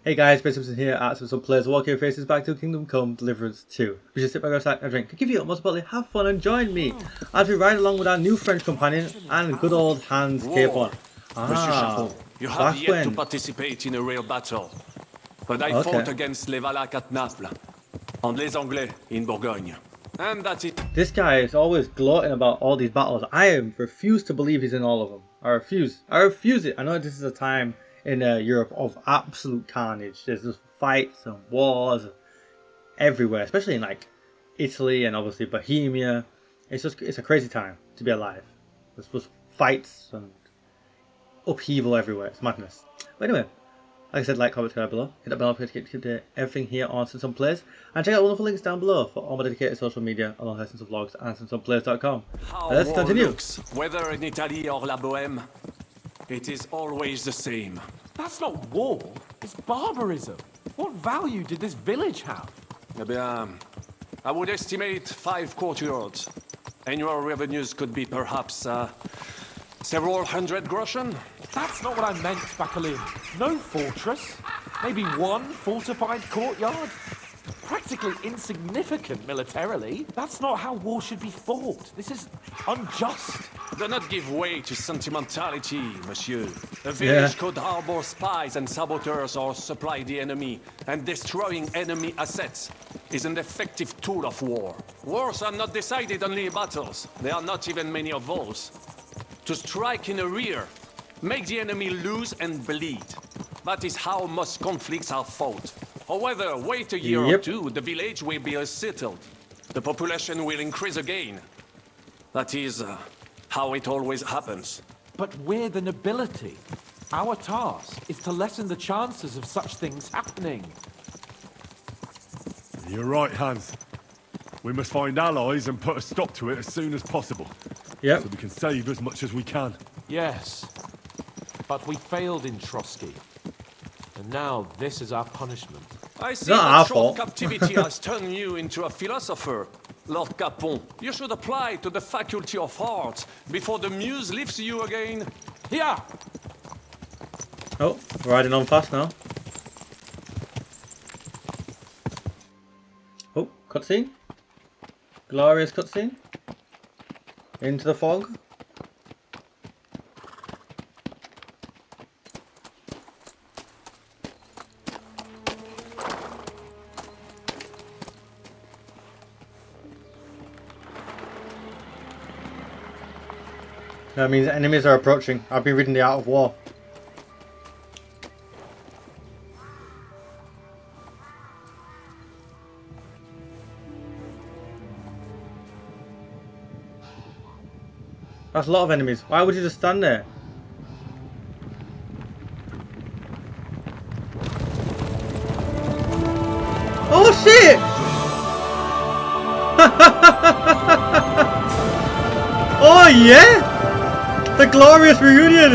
Hey guys, Ben Simpson here at Some Players Walk Your Faces back to Kingdom Come Deliverance II. We should sit by our side and drink, give you most importantly, have fun and join me as we ride along with our new French companion and good old Hans Capon. Monsieur Chapon, you have back yet when? to participate in a real battle. But I Okay. fought against les Valaques at Naples, and les Anglais in Bourgogne. And that's it. This guy is always gloating about all these battles. I refuse to believe he's in all of them. I refuse it. I know this is a time in Europe of absolute carnage. There's just fights and wars everywhere, especially in like Italy and obviously Bohemia. It's a crazy time to be alive. There's just fights and upheaval everywhere. It's madness. But anyway, like I said, like, comment, subscribe below. Hit that bell notification to get everything here on Some Players. And check out all the links down below for all my dedicated social media alongside some vlogs and SomePlayers.com. Let's continue. Looks, whether in Italy or la Bohème, it is always the same. That's not war, it's barbarism. What value did this village have? Eh bien, I would estimate 5 courtyards. Annual revenues could be perhaps several hundred groschen. That's not what I meant, Bacalin. No fortress. Maybe one fortified courtyard. Practically insignificant militarily. That's not how war should be fought. This is unjust. Do not give way to sentimentality, monsieur. A village could harbor spies and saboteurs or supply the enemy, and destroying enemy assets is an effective tool of war. Wars are not decided only in battles. There are not even many of those. To strike in the rear, make the enemy lose and bleed. That is how most conflicts are fought. However, wait a year or two, the village will be settled. The population will increase again. That is how it always happens. But we're the nobility. Our task is to lessen the chances of such things happening. You're right, Hans. We must find allies and put a stop to it as soon as possible. Yep. So we can save as much as we can. Yes, but we failed in Trosky. And now this is our punishment. I see Not that our short fault. captivity has turned you into a philosopher, Lord Capon. You should apply to the Faculty of Arts before the muse lifts you again. Here! Oh, riding on fast now. Oh, cutscene. Glorious cutscene. Into the fog. That means enemies are approaching. I've been reading The Art of War. That's a lot of enemies. Why would you just stand there? Oh shit! Oh yeah! The glorious reunion!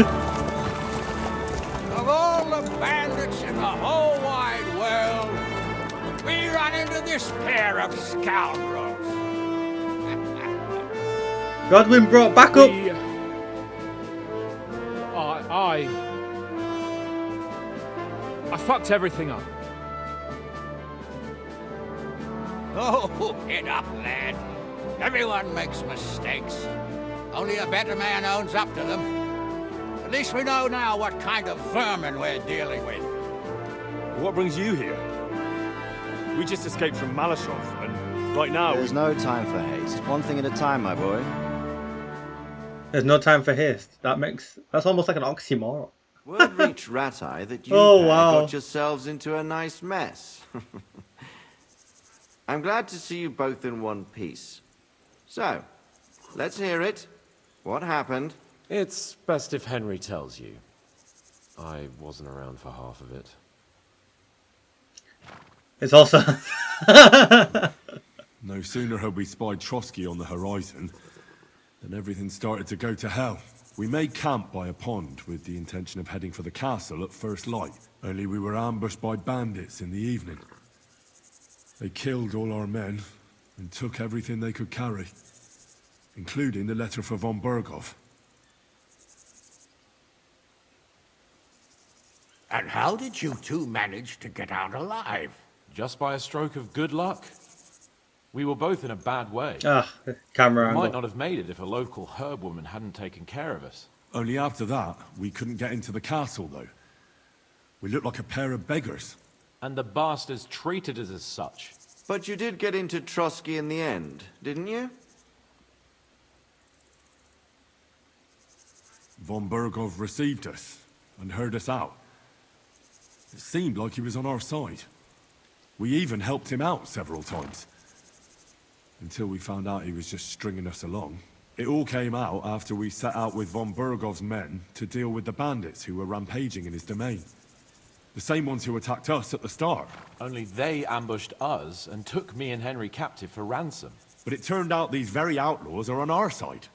Of all the bandits in the whole wide world, we run into this pair of scoundrels. Godwin brought back up. I fucked everything up. Oh, get up, lad. Everyone makes mistakes. Only a better man owns up to them. At least we know now what kind of vermin we're dealing with. What brings you here? We just escaped from Malashov, and right now There's no time for haste. One thing at a time, my boy. There's no time for haste. That's almost like an oxymoron. Word reached Ratai that you got yourselves into a nice mess. I'm glad to see you both in one piece. So, let's hear it. What happened? It's best if Henry tells you. I wasn't around for half of it. It's also... no sooner had we spied Trosky on the horizon than everything started to go to hell. We made camp by a pond with the intention of heading for the castle at first light. Only we were ambushed by bandits in the evening. They killed all our men and took everything they could carry, including the letter for von Berghoff. And how did you two manage to get out alive? Just by a stroke of good luck. We were both in a bad way. Ah, the camera We might angle. not have made it if a local herb woman hadn't taken care of us. Only after that, we couldn't get into the castle, though. We looked like a pair of beggars. And the bastards treated us as such. But you did get into Trosky in the end, didn't you? Von Bergov received us and heard us out. It seemed like he was on our side. We even helped him out several times. Until we found out he was just stringing us along. It all came out after we set out with von Bergov's men to deal with the bandits who were rampaging in his domain. The same ones who attacked us at the start. Only they ambushed us and took me and Henry captive for ransom. But it turned out these very outlaws are on our side.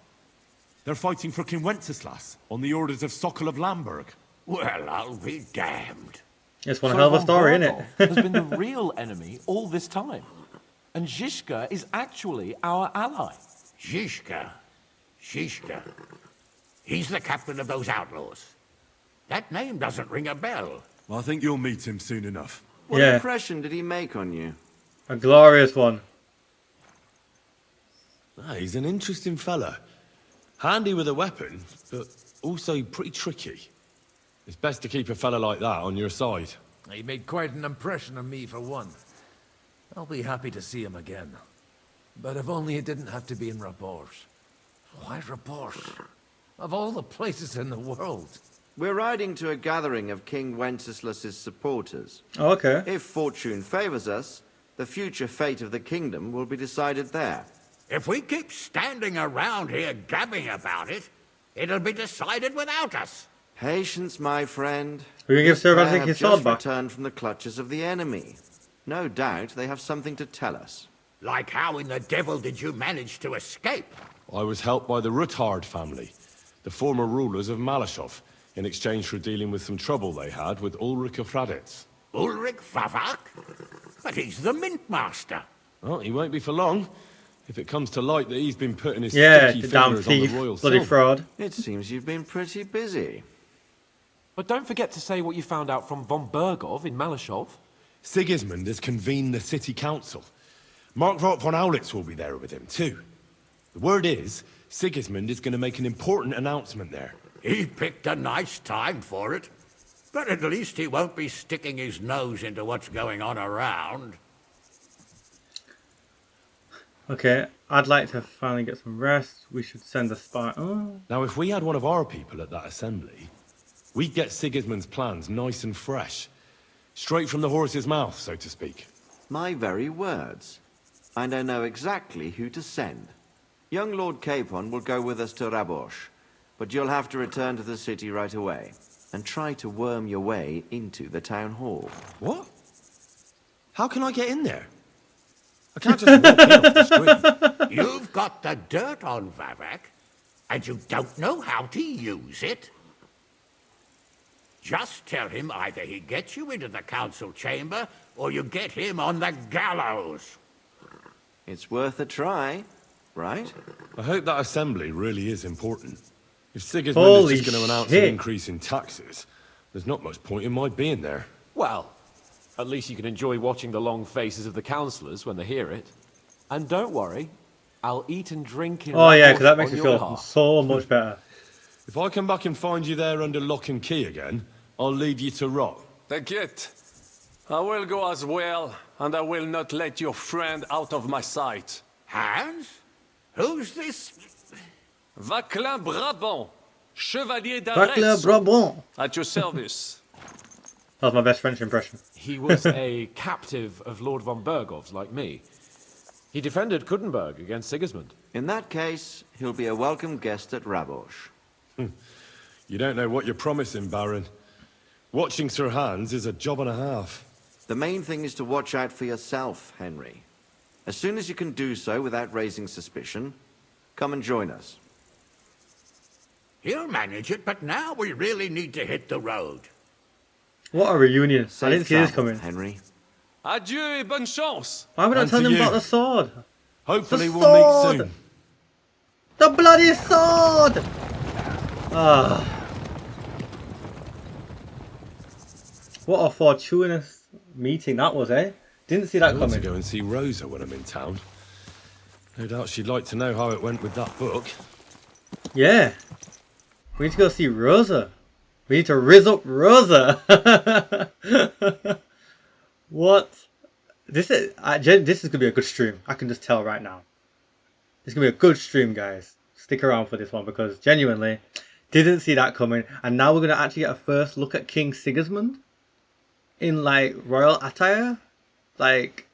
They're fighting for King Wenceslas on the orders of Sokol of Lamberg. Well, I'll be damned. It's one hell of a von story, isn't Bergov it? has been the real enemy all this time. And Zizka is actually our ally. Zizka. Zizka. He's the captain of those outlaws. That name doesn't ring a bell. Well, I think you'll meet him soon enough. What Yeah. impression did he make on you? A glorious one. He's an interesting fella. Handy with a weapon, but also pretty tricky. It's best to keep a fella like that on your side. He made quite an impression on me, for one. I'll be happy to see him again. But if only it didn't have to be in Raborsch. Why Raborsch? Of all the places in the world. We're riding to a gathering of King Wenceslas's supporters. Oh, okay. If fortune favors us, the future fate of the kingdom will be decided there. If we keep standing around here gabbing about it, it'll be decided without us. Patience, my friend. We're gonna give Sir They Radzik have his just sword back. returned from the clutches of the enemy. No doubt they have something to tell us. Like how in the devil did you manage to escape? I was helped by the Ruthard family, the former rulers of Malashov, in exchange for dealing with some trouble they had with Ulrich of Raditz. Ulrich Favak? But he's the mint master. Well, he won't be for long, if it comes to light that he's been putting his Yeah, sticky the damn fingers on the thief. royal Bloody silver. fraud. It seems you've been pretty busy. But don't forget to say what you found out from von Bergov in Malashov. Sigismund has convened the city council. Markvart von Aulitz will be there with him, too. The word is, Sigismund is going to make an important announcement there. He picked a nice time for it. But at least he won't be sticking his nose into what's going on around. Okay, I'd like to finally get some rest. We should send a spy. Oh. Now, if we had one of our people at that assembly, we'd get Sigismund's plans nice and fresh. Straight from the horse's mouth, so to speak. My very words. And I know exactly who to send. Young Lord Capon will go with us to Raborsch, but you'll have to return to the city right away and try to worm your way into the town hall. What? How can I get in there? I can't just walk in off the street. You've got the dirt on Vavak, and you don't know how to use it? Just tell him either he gets you into the council chamber, or you get him on the gallows. It's worth a try, right? I hope that assembly really is important. If Sigismund Holy is just going to announce shit. an increase in taxes, there's not much point in my being there. Well, at least you can enjoy watching the long faces of the councillors when they hear it. And don't worry, I'll eat and drink in Oh yeah, Raborsch because that makes on me your feel behalf. so much better. If I come back and find you there under lock and key again, I'll leave you to rot. T'inquiète. I will go as well, and I will not let your friend out of my sight. Hans? Who's this? Vaclin Brabant, Chevalier Vaclair d'Arrest, Brabant. at your service. That was my best French impression. He was a captive of Lord von Bergov's, like me. He defended Kuttenberg against Sigismund. In that case, he'll be a welcome guest at Raborsch. You don't know what you're promising, Baron. Watching Sir Hans is a job and a half. The main thing is to watch out for yourself, Henry. As soon as you can do so without raising suspicion, come and join us. He'll manage it, but now we really need to hit the road. What a reunion. I Safe didn't see this travel, coming. Henry. Adieu et bonne chance. Why would I And tell to him you. about the sword? Hopefully The we'll meet sword! soon. The bloody sword! Ah. What a fortuitous meeting that was, eh? Didn't see that I want to coming. go and see Rosa when I'm in town. No doubt she'd like to know how it went with that book. Yeah. We need to go see Rosa. We need to rizz up Rosa. What? This is gonna be a good stream. I can just tell right now. It's gonna be a good stream, guys. Stick around for this one because genuinely didn't see that coming. And now we're gonna actually get a first look at King Sigismund in like royal attire. Like,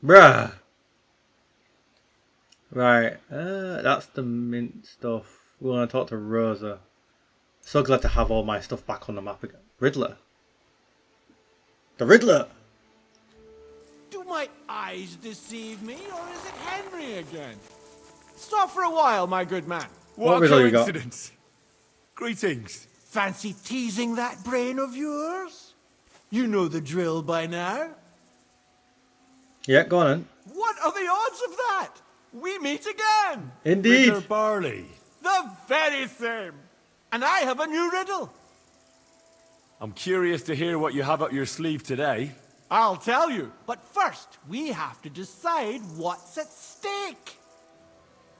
bruh. Right, that's the mint stuff. We want to talk to Rosa. So glad to have all my stuff back on the map again. Riddler. The Riddler! Do my eyes deceive me, or is it Henry again? Stop for a while, my good man. What riddle you got? Coincidence. Greetings. Fancy teasing that brain of yours? You know the drill by now. Yeah, go on then. What are the odds of that? We meet again. Indeed. Riddler Barley. The very same. And I have a new riddle. I'm curious to hear what you have up your sleeve today. I'll tell you. But first, we have to decide what's at stake.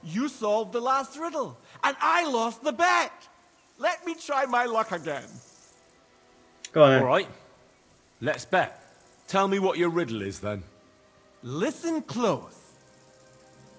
You solved the last riddle, and I lost the bet. Let me try my luck again. Go on then. All right. Let's bet. Tell me what your riddle is then. Listen close.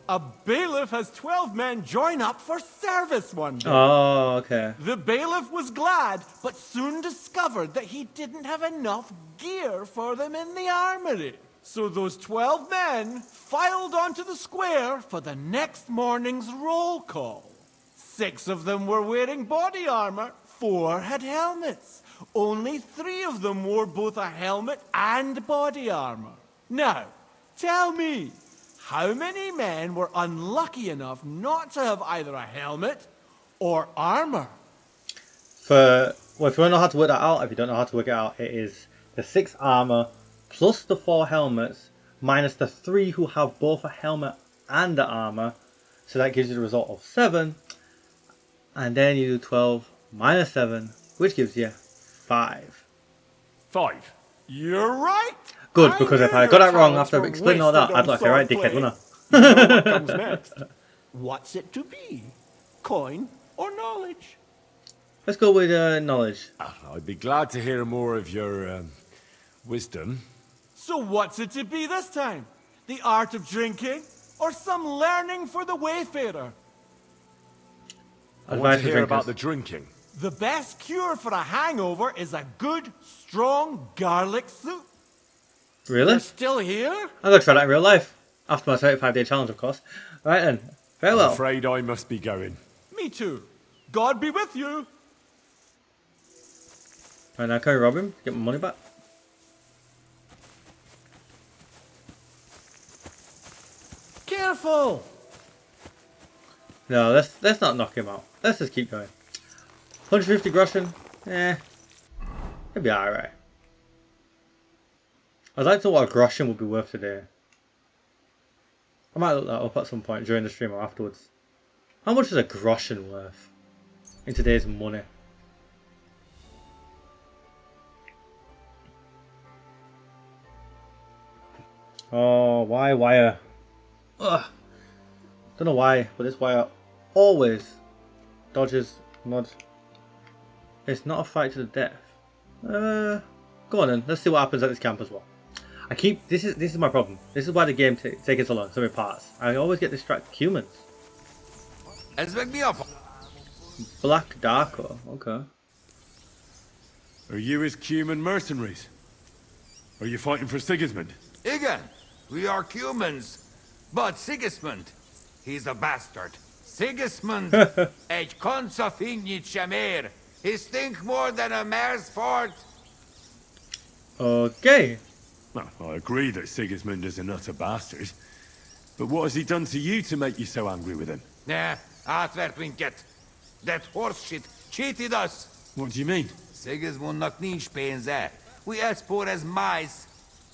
A bailiff has 12 men join up for service one day. Oh, okay. The bailiff was glad, but soon discovered that he didn't have enough gear for them in the armory. So those 12 men filed onto the square for the next morning's roll call. 6 of them were wearing body armor, 4 had helmets. Only 3 of them wore both a helmet and body armor. Now, tell me, how many men were unlucky enough not to have either a helmet or armor? Well, if you don't know how to work that out, if you don't know how to work it out, it is the 6 armor plus the 4 helmets minus the 3 who have both a helmet and the armor. So that gives you the result of 7. And then you do 12 minus 7, which gives you 5. 5. You're right. Good, because if I got that wrong after explaining all that, I'd like to say, right, dickhead, wouldn't I? You know what comes next. What's it to be? Coin or knowledge? Let's go with knowledge. I'd be glad to hear more of your wisdom. So what's it to be this time? The art of drinking or some learning for the wayfarer? I want to hear about the drinking. The best cure for a hangover is a good, strong garlic soup. Really? You're still here? I'm going to try that in real life. After my 35-day challenge, of course. Right then. Farewell. I'm afraid I must be going. Me too. God be with you. Right now, can we rob him? Get my money back? Careful. No, let's not knock him out. Let's just keep going. 150 groschen? It'll be alright. I'd like to know what a groschen would be worth today. I might look that up at some point during the stream or afterwards. How much is a groschen worth in today's money? Oh, why wire? Ugh. Don't know why, but this wire always dodges mud. It's not a fight to the death. Go on then. Let's see what happens at this camp as well. This is my problem. This is why the game takes so long, so many parts. I always get distracted. Cumans. Black Darko. Okay. Are you his Cuman mercenaries? Are you fighting for Sigismund? Igen, we are Cumans. But Sigismund, he's a bastard. Sigismund, egy konca finnyit sem ér. He stink more than a mare's fart. Okay. Well, I agree that Sigismund is an utter bastard. But what has he done to you to make you so angry with him? Átvert minket. That horse shit cheated us. What do you mean? Sigismundnak nincs pénze. We as poor as mice.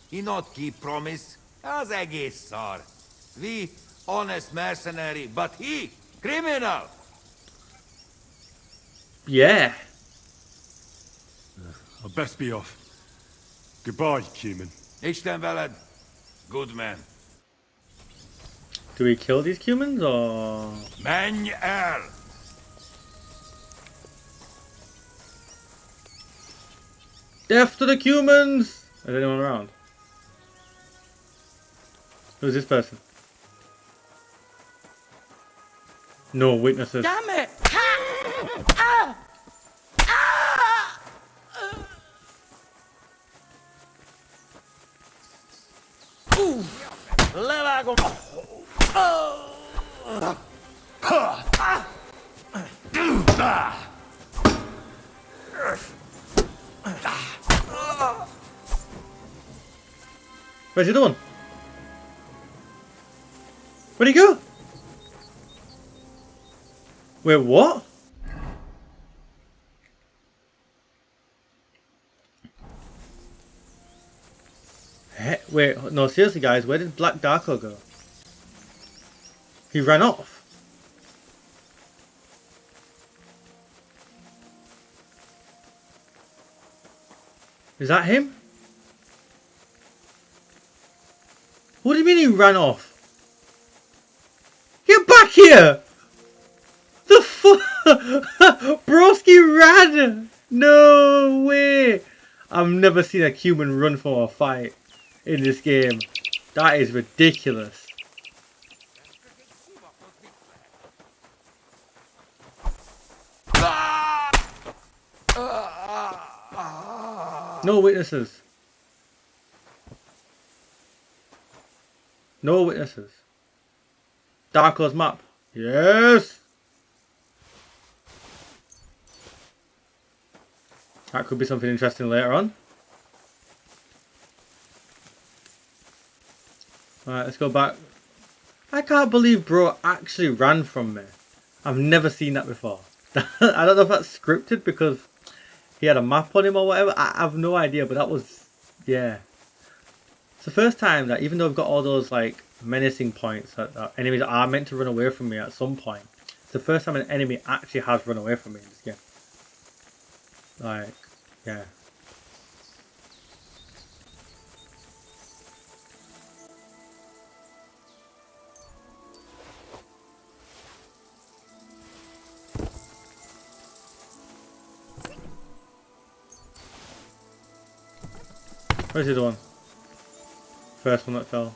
He not keep promise. Az egész szar. We honest mercenary, but he criminal. Yeah. I'd best be off. Goodbye, Cuman. Ich den Wellen. Good man. Do we kill these Cumans or? Manuel. Death to the Cumans! Is anyone around? Who's this person? No witnesses. Damn it! Where's he doing? Where'd he go? Wait, what? Wait, no, seriously guys, where did Black Darko go? He ran off. Is that him? What do you mean he ran off? Get back here! The fuck? Broski ran! No way! I've never seen a Cuman run from a fight in this game. That is ridiculous. No witnesses. No witnesses. Darko's map. Yes! That could be something interesting later on. Alright, let's go back. I can't believe bro actually ran from me. I've never seen that before. I don't know if that's scripted because he had a map on him or whatever. I have no idea, but that was... yeah. It's the first time that even though I've got all those like menacing points that enemies are meant to run away from me at some point, it's the first time an enemy actually has run away from me in this game. Like, yeah. Where's the other one? First one that fell.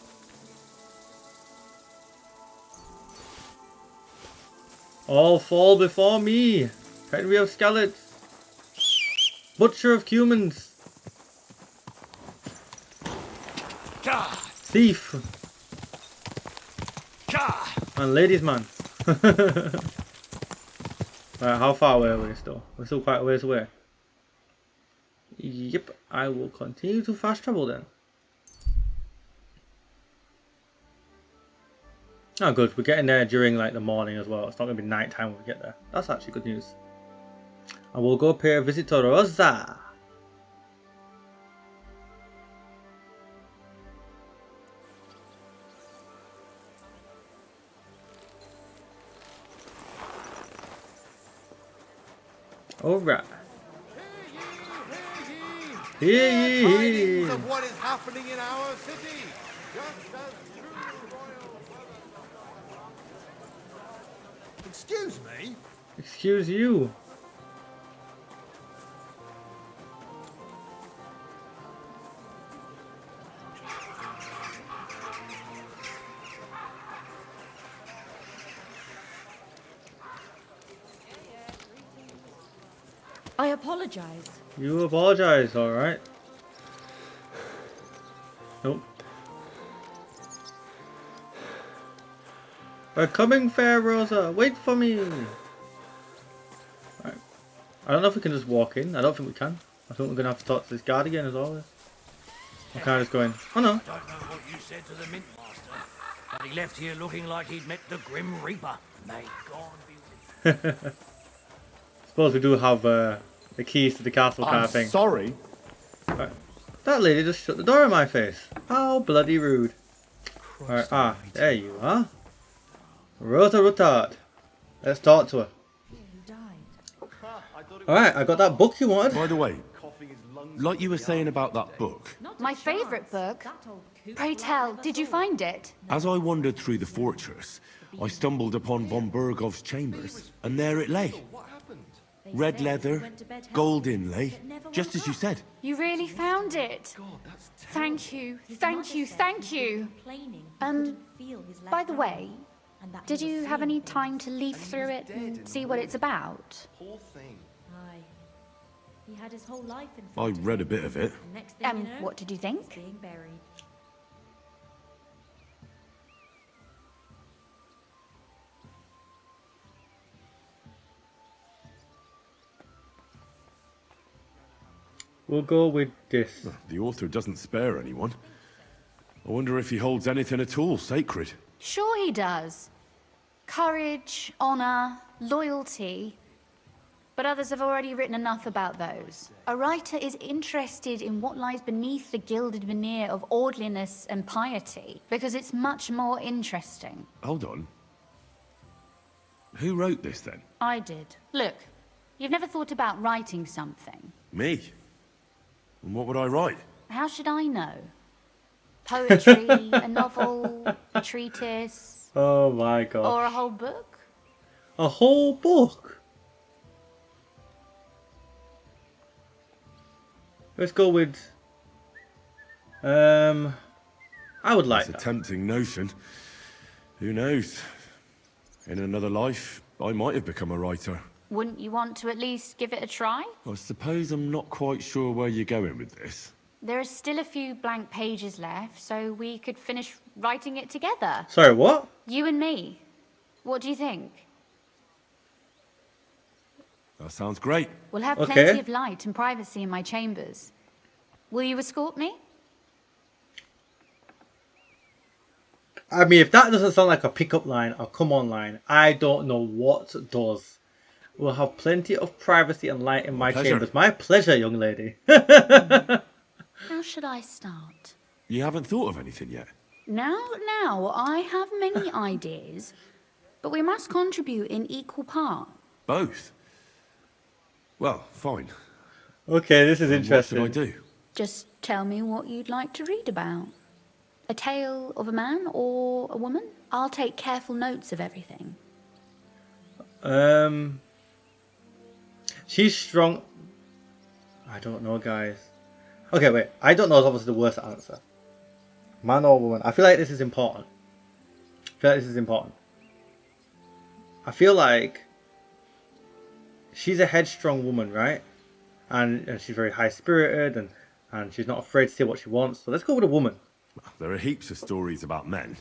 All fall before me! Henry of Skalitz! Butcher of Cumans! Thief! And ladies man! Right, how far away are we still? We're still quite a ways away. Yep, I will continue to fast travel then. Oh good, we're getting there during like the morning as well. It's not going to be night time when we get there. That's actually good news. And we'll go pay a visit to Rosa. Alright. Hear ye, hear ye. Of what is happening in our city. Just as true royal... Excuse me? Excuse you. I apologize. You apologize, alright. Nope. We're coming, fair Rosa. Wait for me. Right. I don't know if we can just walk in. I don't think we can. I think we're going to have to talk to this guard again as always. I'm kind of just going, oh no. I don't know what you said to the Mint Master, but he left here looking like he'd met the Grim Reaper. May God be with him. Suppose we do have the keys to the castle kind of thing. Sorry. Right. That lady just shut the door in my face. How bloody rude. Right, there you are. Rosa Ruthard. Let's talk to her. Alright, I got that book you wanted. By the way, like you were saying about that book, My favourite book. Pray tell, did you find it? as I wandered through the fortress, I stumbled upon von Bergov's chambers, and there it lay. Red leather, gold inlay, just as you said. You really found it. Thank you, thank you, thank you. By the way, did you have any time to leaf through it and see what it's about? Aye. He had his whole life in I front of read a him. bit of it. Next thing you know, What did you think? being buried. We'll go with this. The author doesn't spare anyone. I wonder if he holds anything at all sacred. Sure he does. Courage, honour, loyalty. But others have already written enough about those. A writer is interested in what lies beneath the gilded veneer of orderliness and piety, because it's much more interesting. Hold on. Who wrote this then? I did. Look, you've never thought about writing something. Me? And what would I write? How should I know? Poetry, a novel, a treatise, Oh my god. or a whole book? A whole book? Let's go with... I would like It's a that. tempting notion. Who knows? In another life, I might have become a writer. Wouldn't you want to at least give it a try? I suppose I'm not quite sure where you're going with this. There are still a few blank pages left, so we could finish writing it together. Sorry, what? You and me. What do you think? That sounds great. We'll have Okay. plenty of light and privacy in my chambers. Will you escort me? I mean, if that doesn't sound like a pickup line or come on line, I don't know what does. We'll have plenty of privacy and light in my pleasure. chambers. My pleasure, young lady. How should I start? You haven't thought of anything yet? Now, I have many ideas, but we must contribute in equal part. Both? Well, fine. Okay, this is And interesting. what should I do? Just tell me what you'd like to read about. A tale of a man or a woman? I'll take careful notes of everything. She's strong. I don't know, guys. Okay, wait. I don't know is obviously the worst answer. Man or woman? I feel like this is important. I feel like she's a headstrong woman, right? And she's very high-spirited and she's not afraid to say what she wants. So let's go with a woman. There are heaps of stories about men.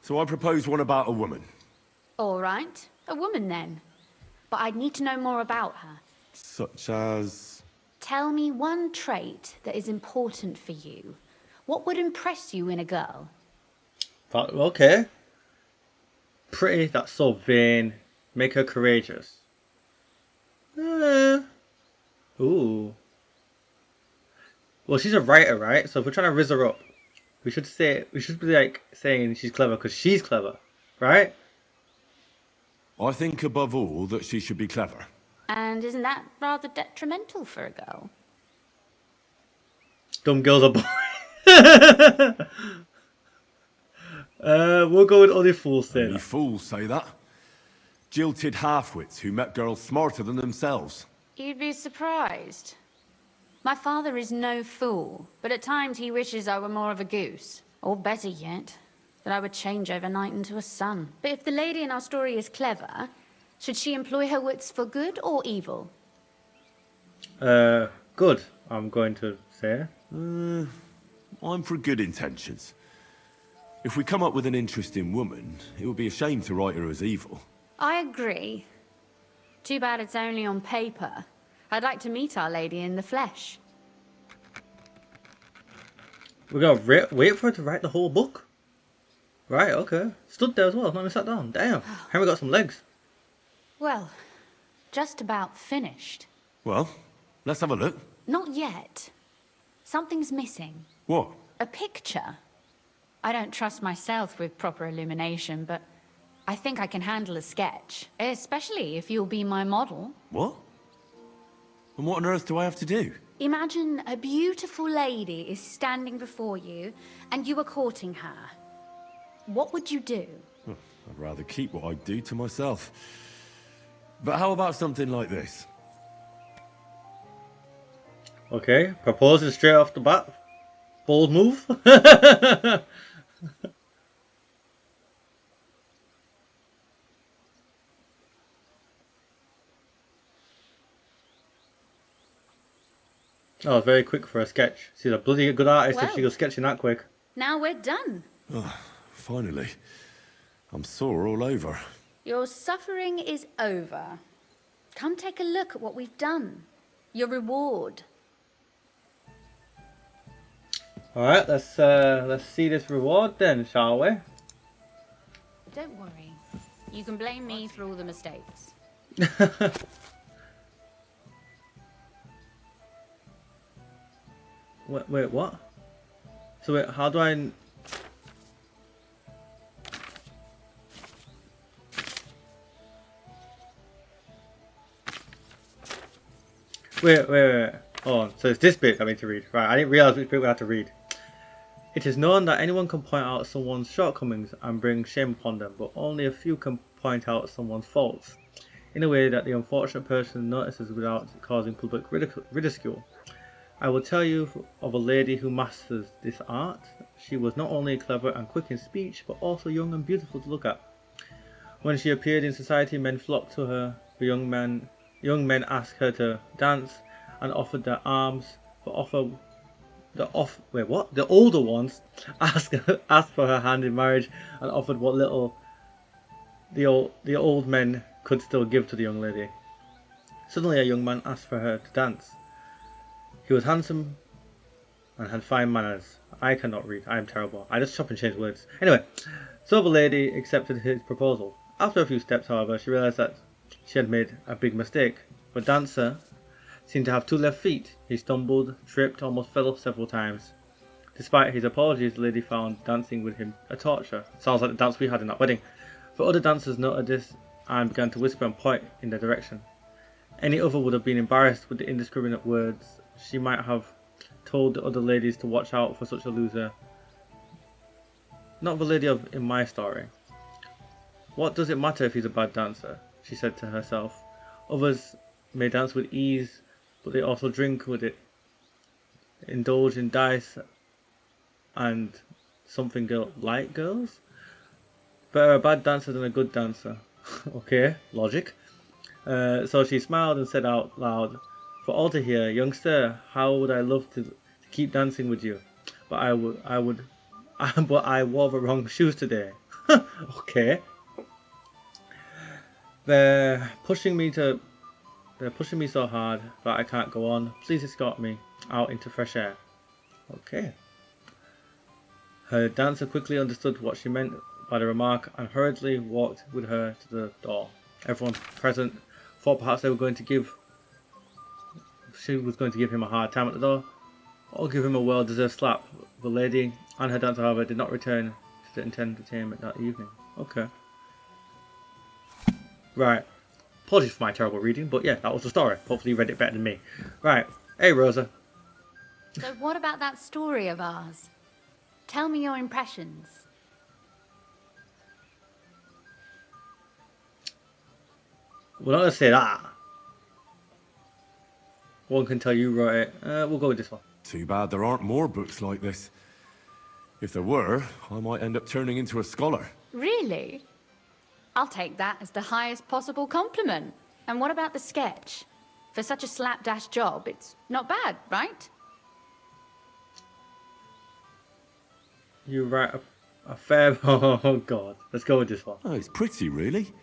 So I propose one about a woman. All right, a woman then. But I'd need to know more about her. Such as... Tell me one trait that is important for you. What would impress you in a girl? Okay. Pretty, that's so vain. Make her courageous. Ooh. Well, she's a writer, right? So if we're trying to rizz her up, we should be like saying she's clever because she's clever, right? I think above all that she should be clever. And isn't that rather detrimental for a girl? Dumb girls are boring. We'll go with only fools say Only that. fools say that. Jilted half-wits who met girls smarter than themselves. You'd be surprised. My father is no fool, but at times he wishes I were more of a goose. Or better yet, that I would change overnight into a sun. But if the lady in our story is clever, should she employ her wits for good or evil? Good, I'm going to say. I'm for good intentions. If we come up with an interesting woman, it would be a shame to write her as evil. I agree. Too bad it's only on paper. I'd like to meet our lady in the flesh. We're gonna wait for her to write the whole book? Right, okay. Stood there as well, not even sat down. Damn, Henry got some legs. Well, just about finished. Well, let's have a look. Not yet. Something's missing. What? A picture. I don't trust myself with proper illumination, but I think I can handle a sketch. Especially if you'll be my model. What? And what on earth do I have to do? Imagine a beautiful lady is standing before you, and you are courting her. What would you do? I'd rather keep what I do to myself. But how about something like this? Okay, proposing straight off the bat. Bold move. Oh, very quick for a sketch. She's a bloody good artist if she goes sketching that quick. Now we're done. Oh, finally. I'm sore all over. Your suffering is over. Come take a look at what we've done. Your reward. Alright, let's see this reward then, shall we? Don't worry. You can blame me for all the mistakes. Wait, what? So wait, how do I... Wait. Oh, so it's this bit I need to read. Right, I didn't realize which bit we had to read. It is known that anyone can point out someone's shortcomings and bring shame upon them, but only a few can point out someone's faults, in a way that the unfortunate person notices without causing public ridicule. I will tell you of a lady who masters this art. She was not only clever and quick in speech, but also young and beautiful to look at. When she appeared in society, men flocked to her. The young men asked her to dance and offered their arms. The older ones asked for her hand in marriage and offered what little the old men could still give to the young lady. Suddenly, a young man asked for her to dance. He was handsome and had fine manners. I cannot read. I am terrible. I just chop and change words. Anyway, so the lady accepted his proposal. After a few steps, however, she realized that she had made a big mistake. The dancer seemed to have 2 left feet. He stumbled, tripped, almost fell off several times. Despite his apologies, the lady found dancing with him a torture. Sounds like the dance we had in that wedding. The other dancers noted this and began to whisper and point in their direction. Any other would have been embarrassed with the indiscriminate words. She might have told the other ladies to watch out for such a loser. Not the lady in my story. What does it matter if he's a bad dancer? She said to herself. Others may dance with ease, but they also drink with it, indulge in dice and something like girls. Better a bad dancer than a good dancer. Okay, logic. So she smiled and said out loud, for all to hear, young sir, how would I love to keep dancing with you, but I would, but I wore the wrong shoes today. Okay. They're pushing me so hard that I can't go on. Please escort me out into fresh air. Okay. Her dancer quickly understood what she meant by the remark and hurriedly walked with her to the door. Everyone present thought perhaps she was going to give him a hard time at the door, or give him a well-deserved slap. The lady and her dancer, however, did not return to the entertainment that evening. Okay. Right. Apologies for my terrible reading, but yeah, that was the story. Hopefully you read it better than me. Right. Hey, Rosa. So what about that story of ours? Tell me your impressions. We're not going to say that. One can tell you wrote it. We'll go with this one. Too bad there aren't more books like this. If there were, I might end up turning into a scholar. Really? I'll take that as the highest possible compliment. And what about the sketch? For such a slapdash job, it's not bad, right? You write a fair... Oh, God. Let's go with this one. Oh, it's pretty, really.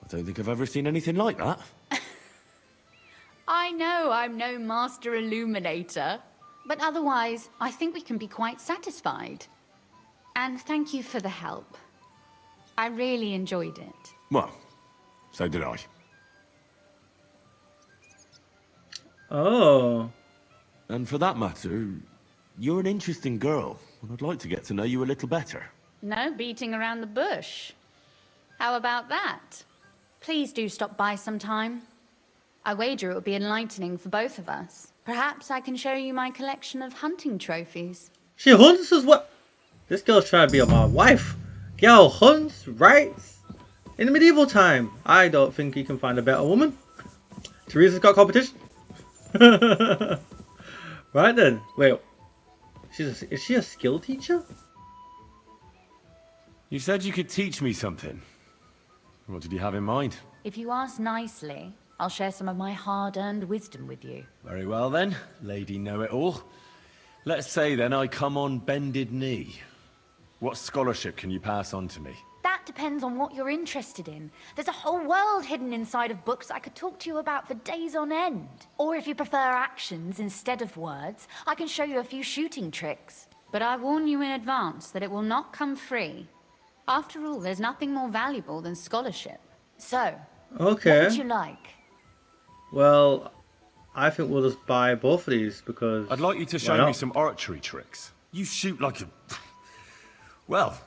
I don't think I've ever seen anything like that. I know I'm no master illuminator, but otherwise, I think we can be quite satisfied. And thank you for the help. I really enjoyed it. Well, so did I. Oh. And for that matter, you're an interesting girl, and I'd like to get to know you a little better. No beating around the bush. How about that? Please do stop by sometime. I wager it would be enlightening for both of us. Perhaps I can show you my collection of hunting trophies. She hunts as well. This girl's trying to be my wife. Girl hunts, right? In the medieval time, I don't think you can find a better woman. Teresa's got competition. Right then. Wait. Is she a skill teacher? You said you could teach me something. What did you have in mind? If you ask nicely, I'll share some of my hard-earned wisdom with you. Very well then, Lady Know-It-All. Let's say then I come on bended knee. What scholarship can you pass on to me? That depends on what you're interested in. There's a whole world hidden inside of books I could talk to you about for days on end. Or if you prefer actions instead of words, I can show you a few shooting tricks. But I warn you in advance that it will not come free. After all, there's nothing more valuable than scholarship. So, okay. What would you like? Well, I think we'll just buy both of these because... I'd like you to show me some archery tricks. You shoot like a... well,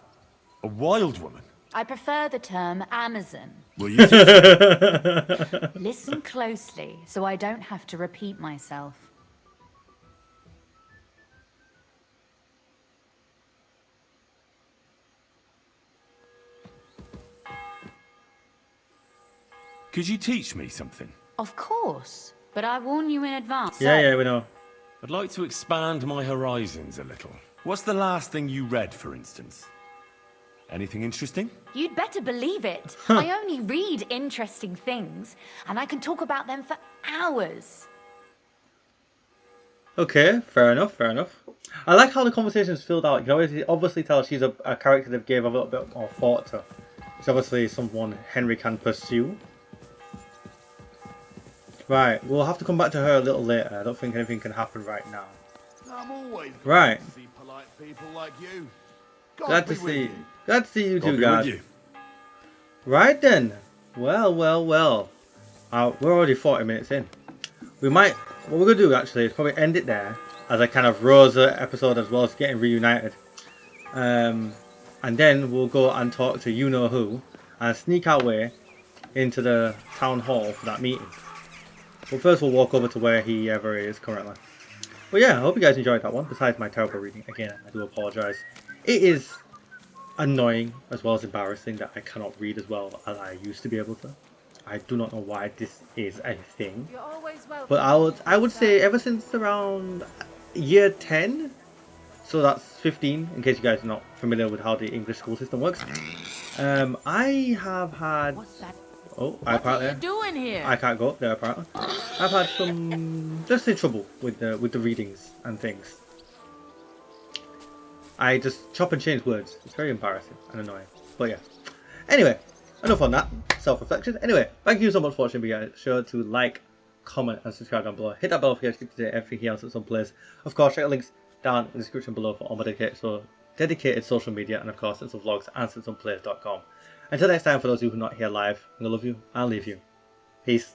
a wild woman. I prefer the term Amazon. Will you teach me? Listen closely, so I don't have to repeat myself. Could you teach me something? Of course, but I warn you in advance. Yeah, we know. I'd like to expand my horizons a little. What's the last thing you read, for instance? Anything interesting? You'd better believe it. I only read interesting things, and I can talk about them for hours. Okay, fair enough, fair enough. I like how the conversation is filled out. You can obviously tell she's a character that gave a little bit more thought to. It's obviously someone Henry can pursue. Right, we'll have to come back to her a little later. I don't think anything can happen right now. I'm always right. To see polite people like you. Glad to see you two guys. You. Right then. Well. We're already 40 minutes in. What we're going to do actually is probably end it there as a kind of Rosa episode as well as getting reunited. And then we'll go and talk to you-know-who and sneak our way into the town hall for that meeting. But first we'll walk over to where he ever is currently. But yeah, I hope you guys enjoyed that one, besides my terrible reading. Again, I do apologise. It is annoying as well as embarrassing that I cannot read as well as I used to be able to. I do not know why this is a thing. You're always welcome. But I would say ever since around year 10, so that's 15, in case you guys are not familiar with how the English school system works. I have had... What's that? Oh, what are you doing here? I can't go up there apparently. I've had some, let's say, trouble with the readings and things. I just chop and change words. It's very embarrassing and annoying. But yeah. Anyway, enough on that. Self-reflection. Anyway, thank you so much for watching. Be sure to like, comment, and subscribe down below. Hit that bell if you guys keep to date everything else at some place. Of course, check the links down in the description below for all my dedicated social media, and of course, sense of vlogs and senseofplays.com. Until next time, for those of you who are not here live, I'm going to love you and leave you. Peace.